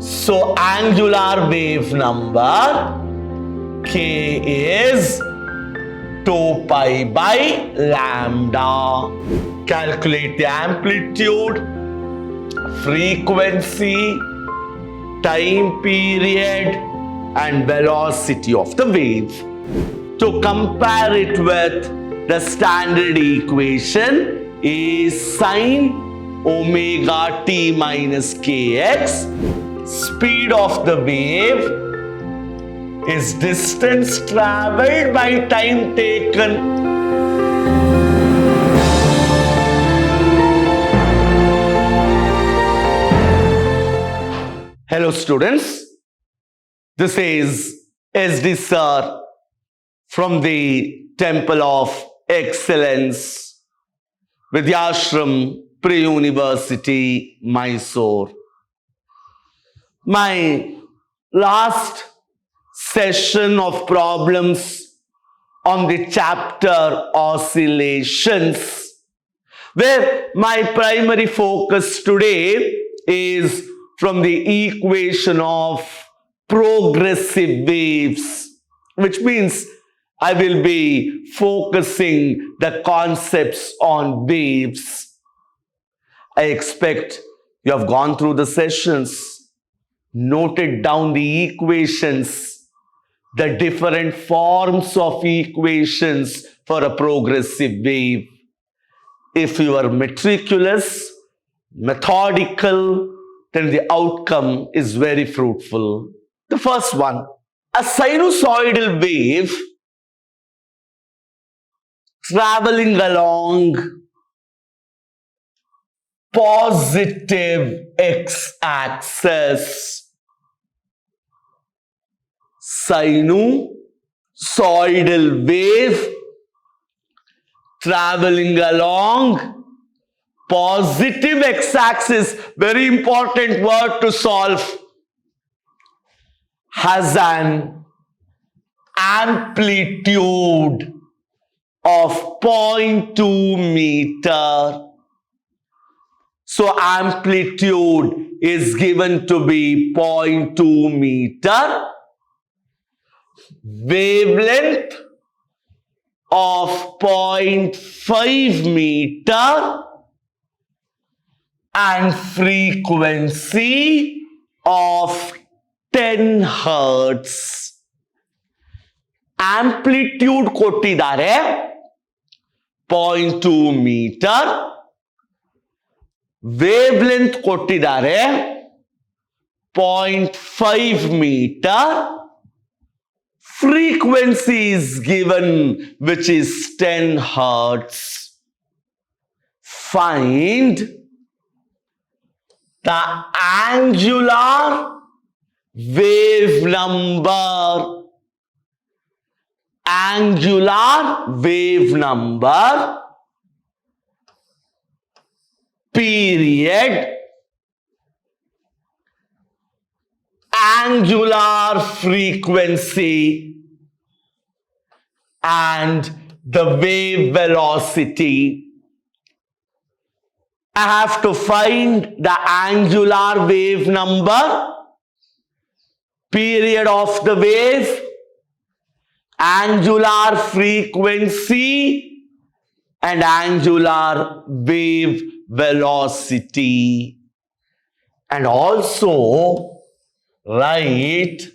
So angular wave number K is 2 pi by lambda. Calculate the amplitude, frequency, time period and velocity of the wave. To compare it with the standard equation is sine omega t minus kx. Speed of the wave is distance traveled by time taken. Hello students, this is SD Sir from the Temple of Excellence, Vidhyaashram Pre-University, Mysuru. My last session of problems on the chapter Oscillations, where my primary focus today is from the equation of progressive waves, which means I will be focusing the concepts on waves. I expect you have gone through the sessions, noted down the equations, the different forms of equations for a progressive wave. If you are meticulous, methodical, then the outcome is very fruitful. The first one, a sinusoidal wave traveling along positive x-axis. Sinusoidal wave traveling along positive x-axis, very important word to solve, has an amplitude of 0.2 meter. So amplitude is given to be 0.2 meter. Wavelength of 0.5 meter and frequency of 10 hertz. Amplitude ಕೊಟ್ಟಿದ್ದಾರೆ 0.2 meter. Wavelength ಕೊಟ್ಟಿದ್ದಾರೆ 0.5 meter. Frequency is given, which is 10 hertz. Find the angular wave number. Angular wave number, period, angular frequency and the wave velocity. I have to find the angular wave number, period of the wave, angular frequency and angular wave velocity, and also write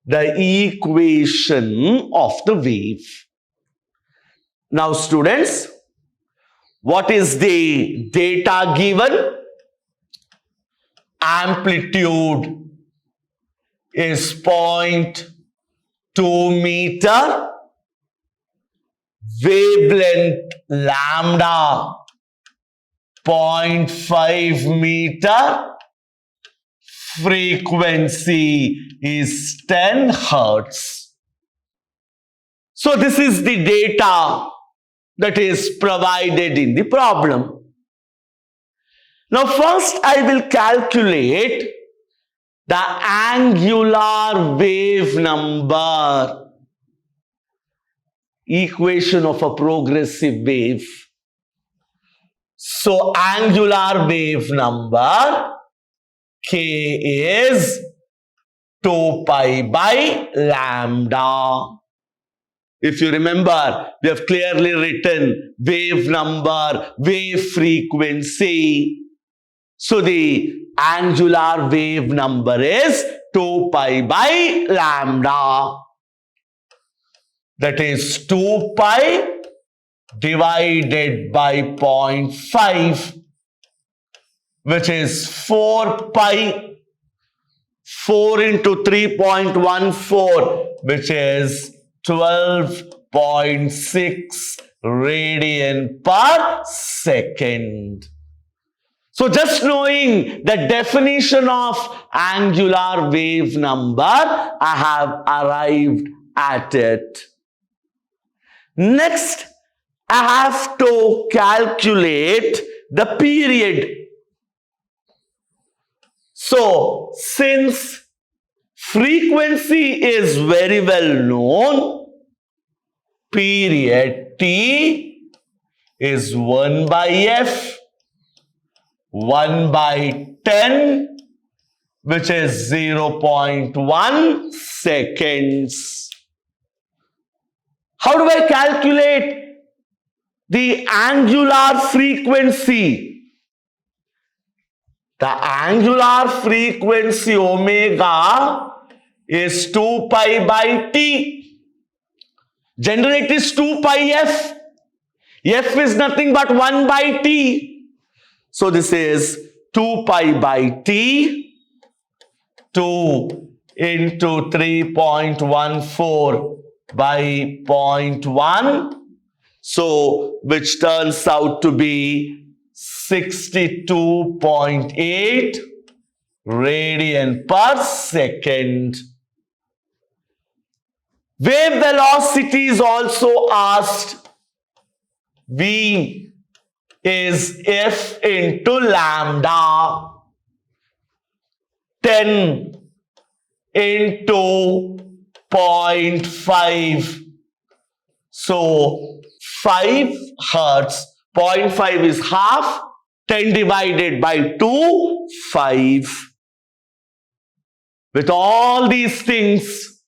the equation of the wave. Now students, what is the data given? Amplitude is 0.2 meter, wavelength lambda 0.5 meter, frequency is 10 hertz. So this is the data that is provided in the problem. Now first I will calculate the angular wave number, equation of a progressive wave. So angular wave number K is 2 pi by lambda. If you remember, we have clearly written wave number, wave frequency. So the angular wave number is 2 pi by lambda. That is 2 pi divided by 0.5, which is 4 pi. 4 into 3.14, which is 12.6 radian per second. So just knowing the definition of angular wave number, I have arrived at it. Next, I have to calculate the period. So, since frequency is very well known, period T is 1 by F, 1 by 10, which is 0.1 seconds. How do I calculate the angular frequency? The angular frequency omega is 2 pi by T. Generally, it is 2 pi F. F is nothing but 1 by T. So, this is 2 pi by T, 2 into 3.14 by 0.1. So, which turns out to be 62.8 radian per second. Wave velocity is also asked. V is F into lambda. 10 into 0.5. So 5 hertz. 0.5 is half. 10 divided by 2, 5. With all these things,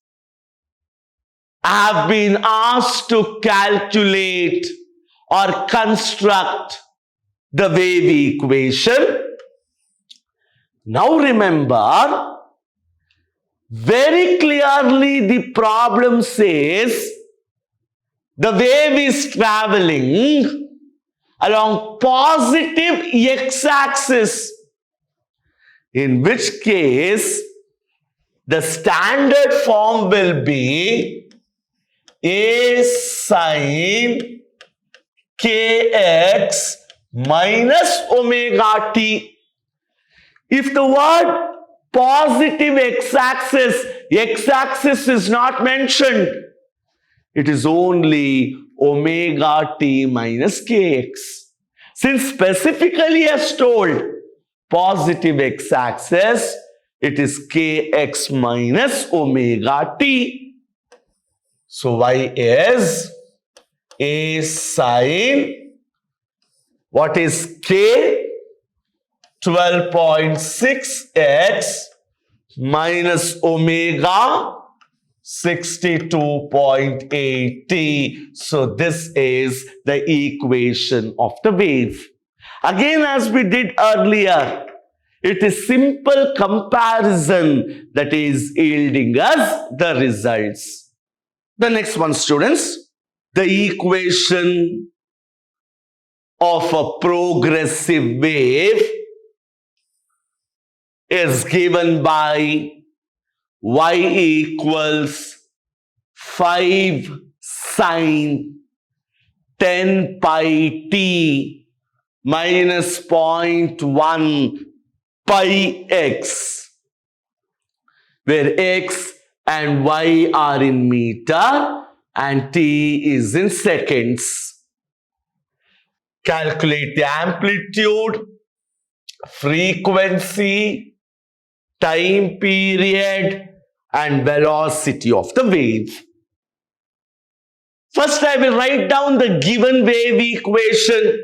I have been asked to calculate or construct the wave equation. Now remember, very clearly the problem says the wave is traveling along positive x-axis, in which case the standard form will be a sine kx minus omega t. If the word positive x-axis is not mentioned, it is only omega t minus kx. Since specifically as told positive x-axis, it is kx minus omega t. So y is a sine, what is k? 12.6x minus omega 62.8t. So this is the equation of the wave. Again, as we did earlier, it is simple comparison that is yielding us the results. The next one, students, the equation of a progressive wave is given by y equals 5 sine 10 pi t minus 0.1 pi x, where x and y are in meter and t is in seconds. Calculate the amplitude, frequency, time period and velocity of the wave. First, I will write down the given wave equation.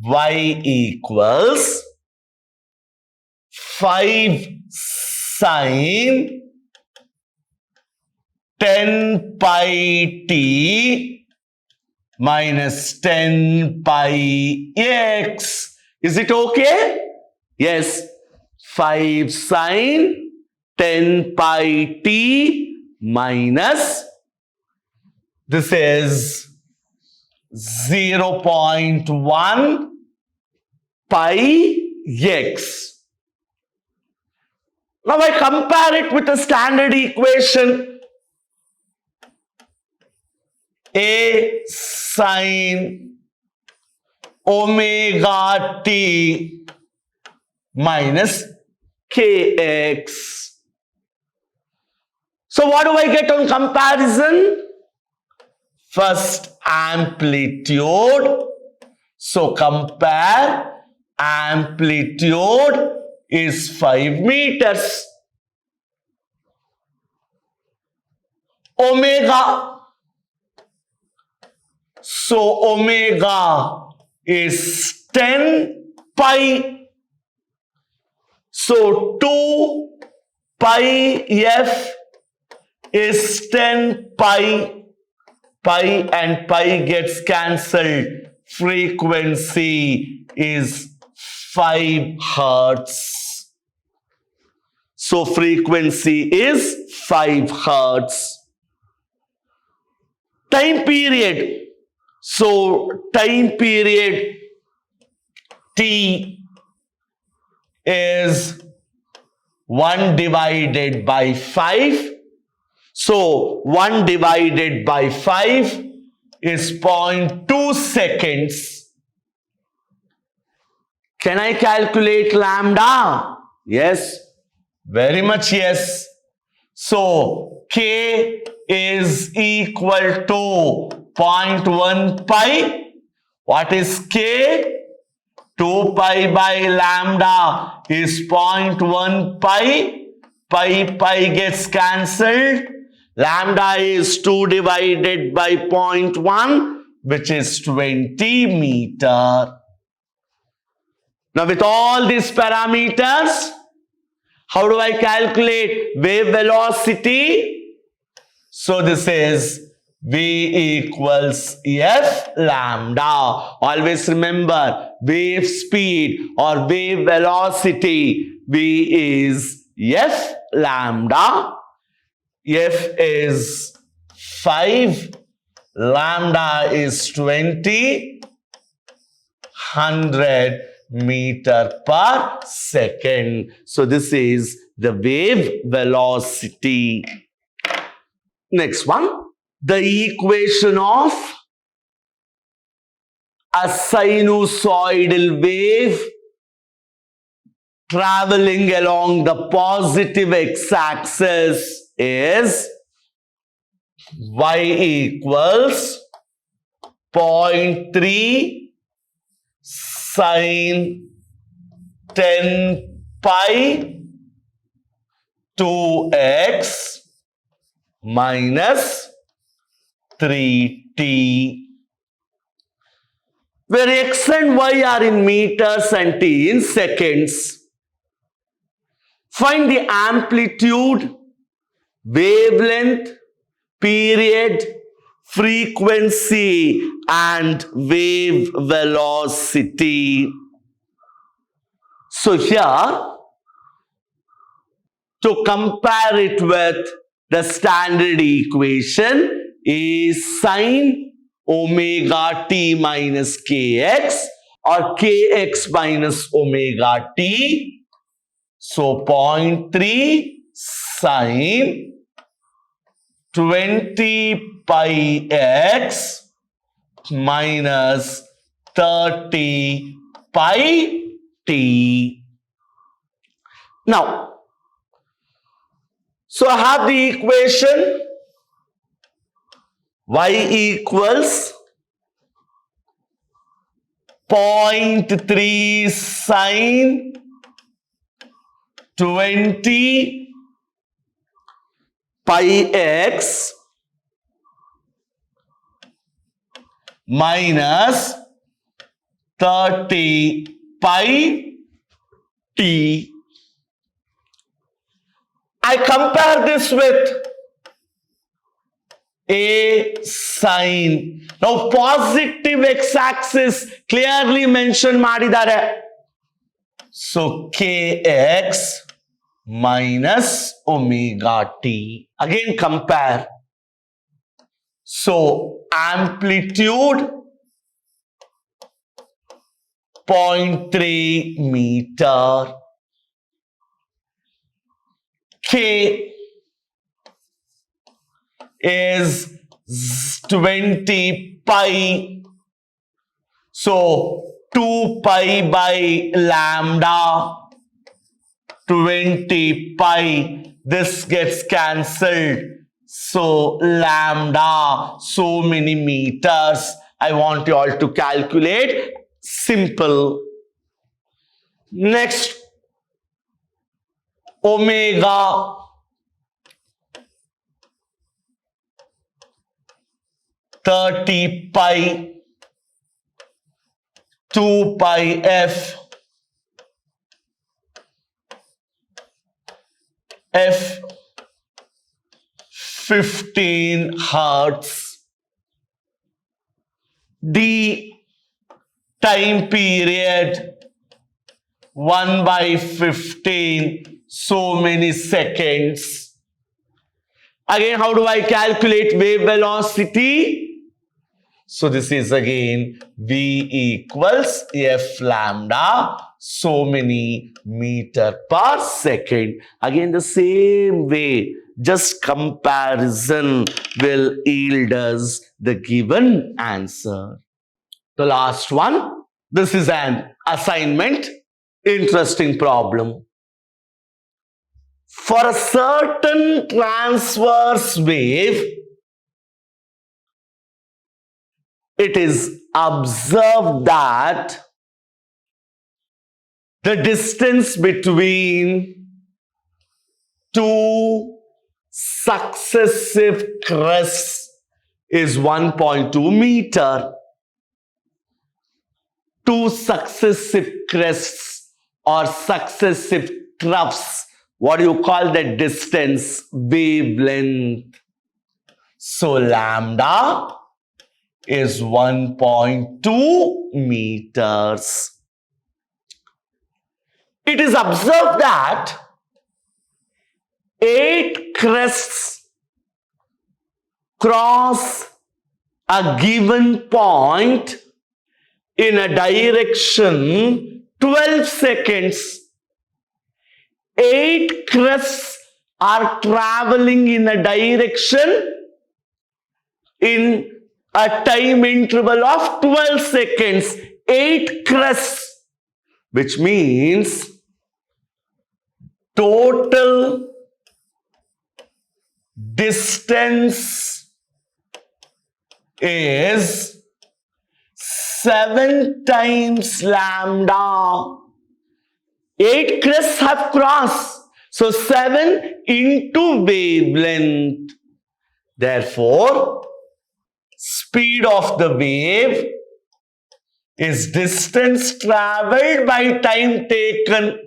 Y equals 5 sine 10 pi t minus 10 pi x. Is it okay? Yes. 5 sine 10 pi t minus, this is 0.1 pi x. Now I compare it with a standard equation. A sine omega t minus kx. So what do I get on comparison? First, amplitude. So compare, amplitude is 5 meters. Omega. So omega is 10 pi. So 2 pi f is 10 pi. Pi and pi gets cancelled. Frequency is 5 hertz. So frequency is 5 hertz. Time period. So time period t is 1 divided by 5. So 1 divided by 5 is 0.2 seconds. Can I calculate lambda? Yes, very much yes. So K is equal to 0.1 pi. What is K? 2 pi by lambda is 0.1 pi. Pi gets cancelled. Lambda is 2 divided by 0.1, which is 20 meter. Now with all these parameters, how do I calculate wave velocity? So this is V equals F lambda. Always remember, wave speed or wave velocity, V is F lambda. F is 5, lambda is 20, 100 meter per second. So this is the wave velocity. Next one, the equation of a sinusoidal wave traveling along the positive x-axis is y equals 0.3 sine 10 pi 2x minus 3t, where x and y are in meters and t in seconds. Find the amplitude, wavelength, period, frequency and wave velocity. So here, to compare it with the standard equation, is sine omega t minus kx or kx minus omega t. So 0.3 sine 20 pi x minus 30 pi t. Now, so I have the equation y equals 0.3 sine 20 pi x minus 30 pi t. I compare this with a sine. Now positive x-axis clearly mentioned ಮಾಡಿದ್ದಾರೆ. So kx minus omega t. Again compare. So amplitude 0.3 meter. K is 20 pi. So 2 pi by lambda, 20 pi. This gets cancelled. So lambda, so many meters. I want you all to calculate. Simple. Next, omega. pi, 2 pi f, 15 hertz. D, time period 1 by 15, so many seconds. Again, how do I calculate wave velocity? So this is again V equals F lambda, so many meter per second. Again the same way, just comparison will yield us the given answer. The last one, this is an assignment, interesting problem. For a certain transverse wave, it is observed that the distance between two successive crests is 1.2 meter. Two successive crests or successive troughs, what do you call that distance? Wavelength. So lambda is 1.2 meters. It is observed that 8 crests cross a given point in a direction 12 seconds. 8 crests are traveling in a direction in a time interval of 12 seconds. 8 crests, which means total distance is 7 times lambda. 8 crests have crossed. So 7 into wavelength. Therefore, speed of the wave is distance traveled by time taken.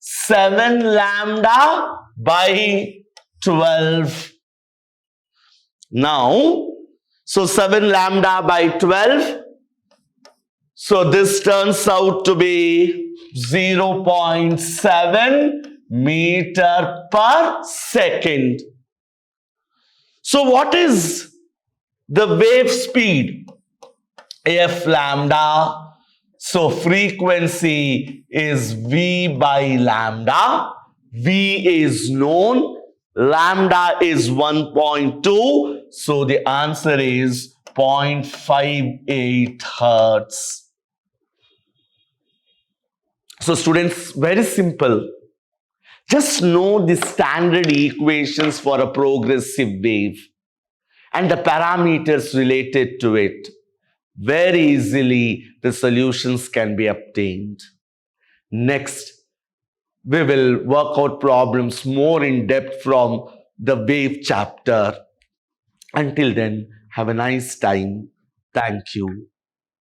7 lambda by 12. Now, so 7 lambda by 12. So this turns out to be 0.7 meter per second. So what is the wave speed? F lambda. So frequency is V by lambda. V is known. Lambda is 1.2. So the answer is 0.58 hertz. So students, very simple. Just know the standard equations for a progressive wave and the parameters related to it. Very easily the solutions can be obtained. Next, we will work out problems more in depth from the wave chapter. Until then, have a nice time. Thank you.